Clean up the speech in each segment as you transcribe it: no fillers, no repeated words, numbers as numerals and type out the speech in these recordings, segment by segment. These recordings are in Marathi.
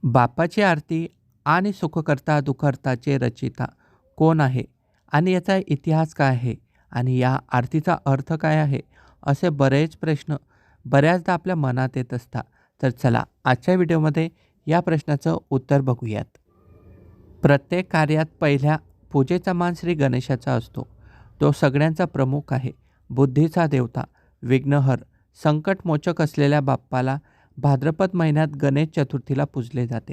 बापाची आरती आणि सुखकर्ता दुःखहर्ताचे रचिता कोण आहे आणि याचा इतिहास काय आहे आणि या आरतीचा अर्थ काय आहे, असे बरेच प्रश्न बऱ्याचदा आपल्या मनात येत असतात. तर चला आजच्या व्हिडिओमध्ये या प्रश्नाचं उत्तर बघूयात. प्रत्येक कार्यात पहिल्या पूजेचा मान श्री गणेशाचा असतो. तो सगळ्यांचा प्रमुख आहे. बुद्धीचा देवता, विघ्नहर, संकटमोचक असलेल्या बाप्पाला भाद्रपद महिन्यात गणेश चतुर्थीला पूजले जाते.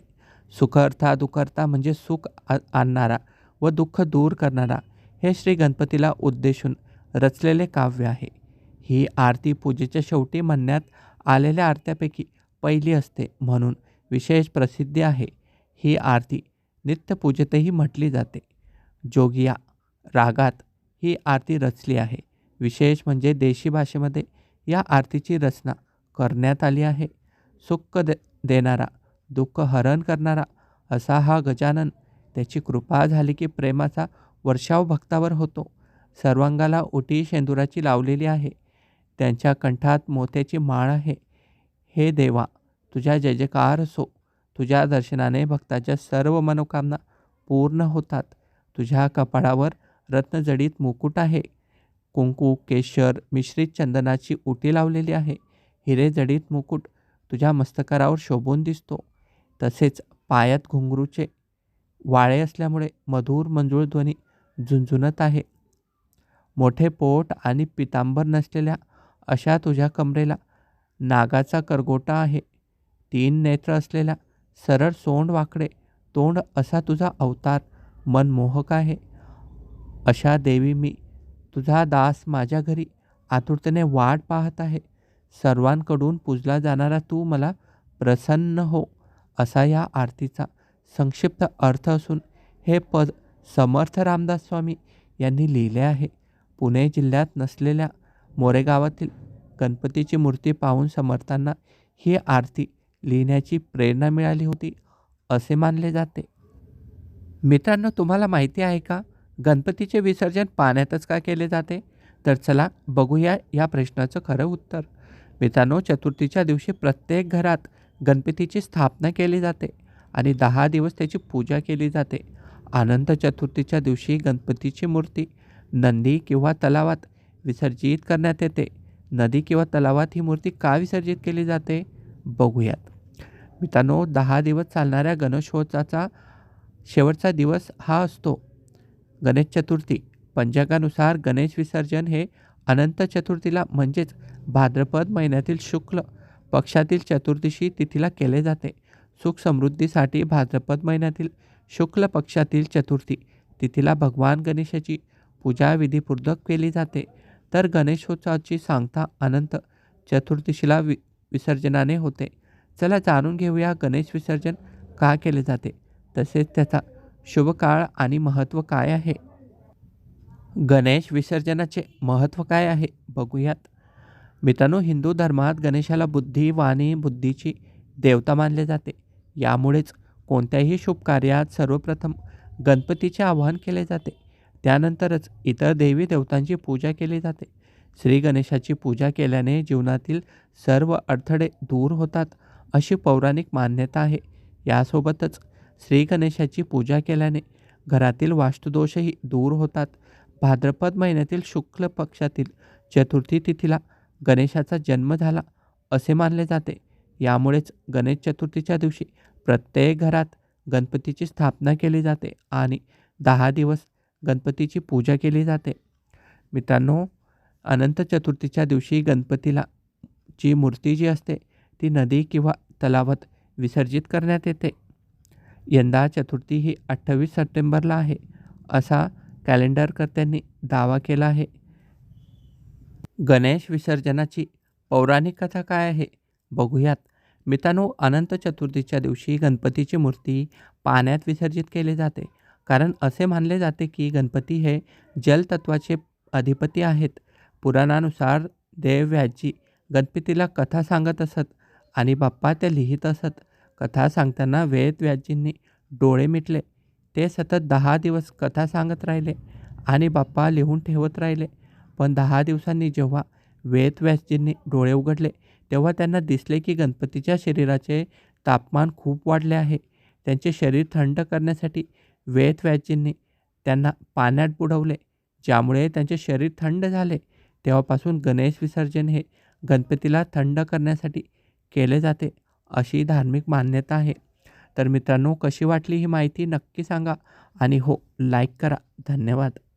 सुखहर्ता दुःखहर्ता म्हणजे सुख आणणारा व दुःख दूर करणारा हे श्री गणपतीला उद्देशून रचलेले काव्य आहे. ही आरती पूजेच्या शेवटी म्हणण्यात आलेल्या आरत्यापैकी पहिली असते म्हणून विशेष प्रसिद्धी आहे. ही आरती नित्यपूजेतही म्हटली जाते. जोगिया रागात ही आरती रचली आहे. विशेष म्हणजे देशी भाषेमध्ये या आरतीची रचना करण्यात आली आहे. सुख देणारा, दुःख हरण करणारा असा हा गजानन, त्याची कृपा झाली की प्रेमाचा वर्षाव भक्तावर होतो. सर्वांगाला ओटी शेंदुराची लावलेली आहे. त्यांच्या कंठात मोत्याची माळ आहे. हे देवा, तुझ्या जय जयकार असो. तुझ्या दर्शनाने भक्ताच्या सर्व मनोकामना पूर्ण होतात. तुझ्या कपाळावर रत्नजडित मुकुट आहे. कुंकू केशर मिश्रित चंदनाची उटी लावलेली आहे. हिरे जडित मुकुट तुझ्या मस्तकावर शोभून दिसतो. तसेच पायात घुंगरूचे वाळे असल्यामुळे मधुर मंजूळ ध्वनी झुंझुनत आहे. मोठे पोट आणि पितांबर नसलेल्या अशा तुझ्या कमरेला नागाचा करगोटा आहे. 3 नेत्र असलेला सरळ सोंड वाकडे तोंड असा तुझा अवतार मनमोहक आहे. अशा देवी मी तुझा दास माझ्या घरी आतुरतेने वाट पाहत आहे. सर्वांकडून पूजला जाणारा तू मला प्रसन्न हो, असा या आरतीचा संक्षिप्त अर्थ असून हे पद समर्थ रामदास स्वामी यांनी लिहिले आहे. पुणे जिल्ह्यात नसलेल्या मोरेगावातील गणपतीची मूर्ती पाहून समर्थांना ही आरती लिहिण्याची प्रेरणा मिळाली होती असे मानले जाते. मित्रांनो, तुम्हाला माहिती आहे का, गणपतीचे विसर्जन पाण्यातच का केले जाते? तर चला बघूया या प्रश्नाचं खरं उत्तर. मित्रांनो, चतुर्थीच्या दिवशी प्रत्येक घरात गणपतीची स्थापना केली जाते आणि 10 दिवस त्याची पूजा केली जाते. अनंत चतुर्थीच्या दिवशी गणपतीची मूर्ती नदी किंवा तलावात विसर्जित करण्यात येते. नदी किंवा तलावात ही मूर्ती का विसर्जित केली जाते बघूयात. मित्रांनो, 10 दिवस चालणाऱ्या गणेशोत्सवाचा शेवटचा दिवस हा असतो गणेश चतुर्थी. पंचांगानुसार गणेश विसर्जन हे अनंत चतुर्थीला म्हणजेच भाद्रपद महिन्यातील शुक्ल पक्षातील चतुर्दशी तिथीला केले जाते. सुख समृद्धीसाठी भाद्रपद महिन्यातील शुक्ल पक्षातील चतुर्थी तिथीला भगवान गणेशाची पूजा विधीपूर्वक केली जाते. तर गणेशोत्सवाची सांगता अनंत चतुर्दशीला विसर्जनाने होते. चला जाणून घेऊया गणेश विसर्जन का केले जाते, तसेच त्याचा शुभ काळ आणि महत्त्व काय आहे. गणेश विसर्जनाचे महत्त्व काय आहे बघूयात. मित्रांनो, हिंदू धर्मात गणेशाला बुद्धी वाणी बुद्धीची देवता मानले जाते. यामुळेच कोणत्याही शुभ कार्यात सर्वप्रथम गणपतीचे आवाहन केले जाते. त्यानंतरच इतर देवी देवतांची पूजा केली जाते. श्री गणेशाची पूजा केल्याने जीवनातील सर्व अडथळे दूर होतात अशी पौराणिक मान्यता आहे. यासोबतच श्री गणेशाची पूजा केल्याने घरातील वास्तुदोषही दूर होतात. भाद्रपद महिन्यातील शुक्ल पक्षातील चतुर्थी तिथीला गणेशाचा जन्म झाला असे मानले जाते. यामुळेच गणेश चतुर्थीच्या दिवशी प्रत्येक घरात गणपतीची स्थापना केली जाते आणि 10 दिवस गणपतीची पूजा केली जाते. मित्रांनो, अनंत चतुर्थीच्या दिवशी गणपतीला ची मूर्ती जी असते ती नदी किंवा तलावात विसर्जित करण्यात येते. यंदा चतुर्थी ही 28 सप्टेंबरला आहे असा कॅलेंडरकर्त्यांनी दावा केला आहे. गणेश विसर्जनाची पौराणिक कथा काय आहे बघूयात. मित्रांनो, अनंत चतुर्थीच्या दिवशी गणपतीची मूर्ती पाण्यात विसर्जित केली जाते. कारण असे मानले जाते की गणपती हे जलतत्वाचे अधिपती आहेत. पुराणानुसार देव व्यासजी गणपतीला कथा सांगत असत आणि बाप्पा त्या लिहित असत. कथा सांगताना वेद व्यासजींनी डोळे मिटले. ते सतत 10 दिवस कथा सांगत राहिले आणि बाप्पा लिहून ठेवत राहिले. पण 10 दिवसांनी जेव्हा वेद व्यासजींनी डोळे उघडले तेव्हा त्यांना दिसले की गणपतीच्या शरीराचे तापमान खूप वाढले आहे. त्यांचे शरीर थंड करण्यासाठी वेदव्याजींनी त्यांना पाण्यात बुडवले, ज्यामुळे त्यांचे शरीर थंड झाले. तेव्हापासून गणेश विसर्जन हे गणपतीला थंड करण्यासाठी केले जाते, अशी धार्मिक मान्यता आहे. तर मित्रांनो, कशी वाटली ही माहिती नक्की सांगा आणि हो, लाईक करा. धन्यवाद.